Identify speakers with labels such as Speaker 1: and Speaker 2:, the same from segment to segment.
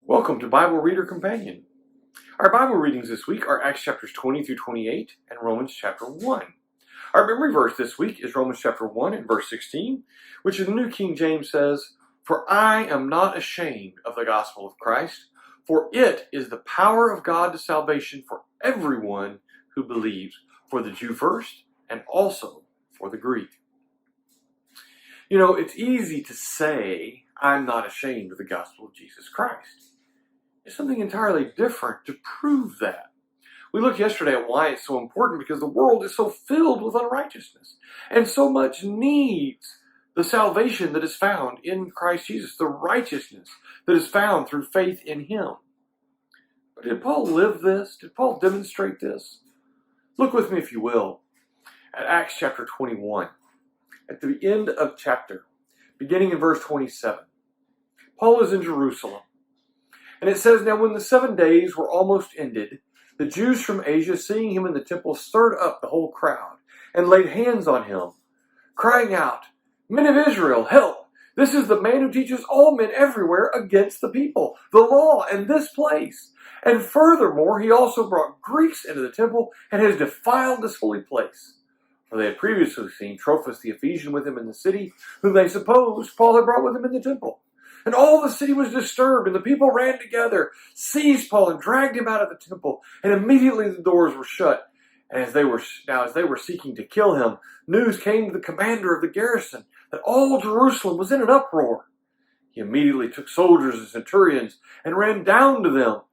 Speaker 1: Welcome to Bible Reader Companion. Our Bible readings this week are Acts chapters 20 through 28 and Romans chapter 1. Our memory verse this week is Romans chapter 1 and verse 16, which in the New King James says, "For I am not ashamed of the gospel of Christ, for it is the power of God to salvation for everyone who believes, for the Jew first and also for the Greek." You know, it's easy to say, "I'm not ashamed of the gospel of Jesus Christ." It's something entirely different to prove that. We looked yesterday at why it's so important, because the world is so filled with unrighteousness and so much needs the salvation that is found in Christ Jesus, the righteousness that is found through faith in Him. But did Paul live this? Did Paul demonstrate this? Look with me, if you will, at Acts chapter 21. At the end of chapter, beginning in verse 27, Paul is in Jerusalem. And it says, "Now when the 7 days were almost ended, the Jews from Asia, seeing him in the temple, stirred up the whole crowd and laid hands on him, crying out, 'Men of Israel, help! This is the man who teaches all men everywhere against the people, the law, and this place. And furthermore, he also brought Greeks into the temple and has defiled this holy place.' For they had previously seen Trophimus the Ephesian with him in the city, whom they supposed Paul had brought with him in the temple. And all the city was disturbed, and the people ran together, seized Paul, and dragged him out of the temple. And immediately the doors were shut. And as they were seeking to kill him, news came to the commander of the garrison that all Jerusalem was in an uproar. He immediately took soldiers and centurions and ran down to them.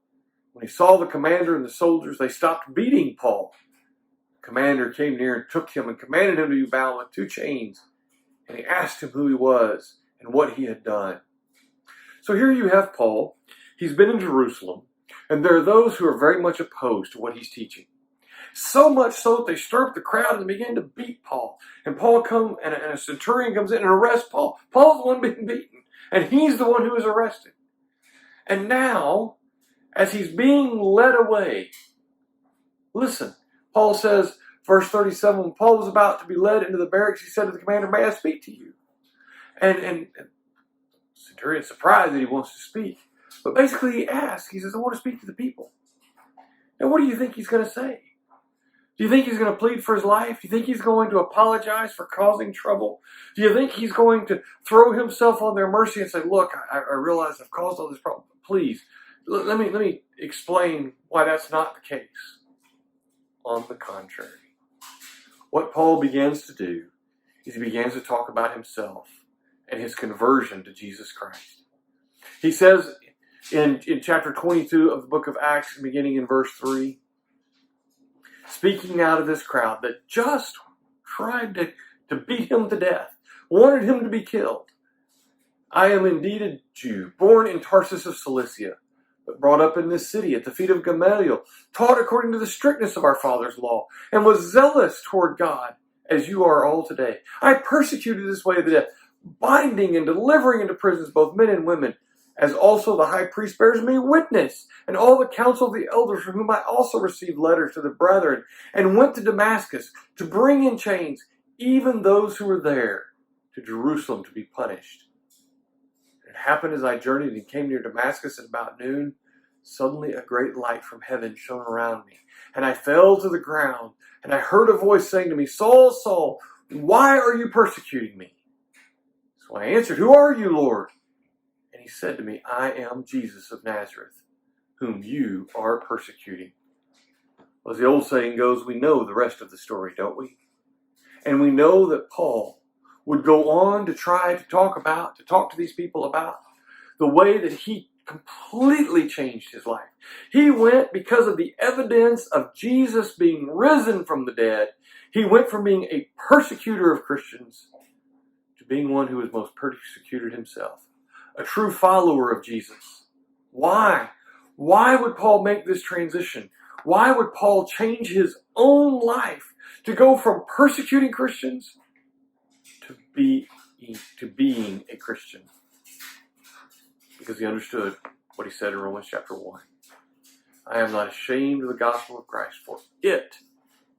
Speaker 1: When he saw the commander and the soldiers, they stopped beating Paul. The commander came near and took him and commanded him to be bound with 2 chains. And he asked him who he was and what he had done. So here you have Paul. He's been in Jerusalem, and there are those who are very much opposed to what he's teaching. So much so that they stir up the crowd and begin to beat Paul. And a centurion comes in and arrests Paul. Paul's the one being beaten, and he's the one who is arrested. And now, as he's being led away, listen, Paul says, verse 37, when Paul was about to be led into the barracks, he said to the commander, "May I speak to you?" And Centurion's surprised that he wants to speak. But basically he asks, he says, "I want to speak to the people." Now what do you think he's going to say? Do you think he's going to plead for his life? Do you think he's going to apologize for causing trouble? Do you think he's going to throw himself on their mercy and say, "Look, I realize I've caused all this problem. Please, let me explain why that's not the case"? On the contrary. What Paul begins to do is he begins to talk about himself and his conversion to Jesus Christ. He says in chapter 22 of the book of Acts, beginning in verse 3, speaking out of this crowd that just tried to beat him to death, wanted him to be killed, "I am indeed a Jew, born in Tarsus of Cilicia, but brought up in this city at the feet of Gamaliel, taught according to the strictness of our father's law, and was zealous toward God, as you are all today. I persecuted this way of the death, binding and delivering into prisons both men and women, as also the high priest bears me witness, and all the council of the elders, from whom I also received letters to the brethren, and went to Damascus to bring in chains even those who were there to Jerusalem to be punished. It happened as I journeyed and came near Damascus at about noon, suddenly a great light from heaven shone around me, and I fell to the ground, and I heard a voice saying to me, 'Saul, Saul, why are you persecuting me?' So I answered, 'Who are you, Lord?' And he said to me, 'I am Jesus of Nazareth, whom you are persecuting.'" Well, as the old saying goes, we know the rest of the story, don't we? And we know that Paul would go on to try to talk to these people about the way that he completely changed his life. He went, because of the evidence of Jesus being risen from the dead, he went from being a persecutor of Christians to being one who was most persecuted himself, a true follower of Jesus. Why? Why would Paul make this transition? Why would Paul change his own life to go from persecuting Christians to being a Christian? Because he understood what he said in Romans chapter 1. "I am not ashamed of the gospel of Christ, for it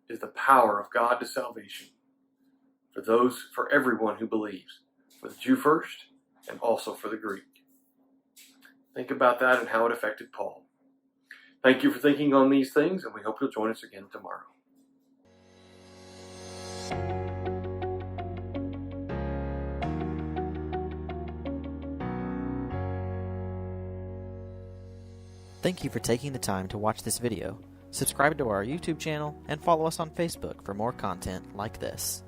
Speaker 1: is the power of God to salvation for everyone who believes, for the Jew first and also for the Greek." Think about that and how it affected Paul. Thank you for thinking on these things, and we hope you'll join us again tomorrow.
Speaker 2: Thank you for taking the time to watch this video. Subscribe to our YouTube channel and follow us on Facebook for more content like this.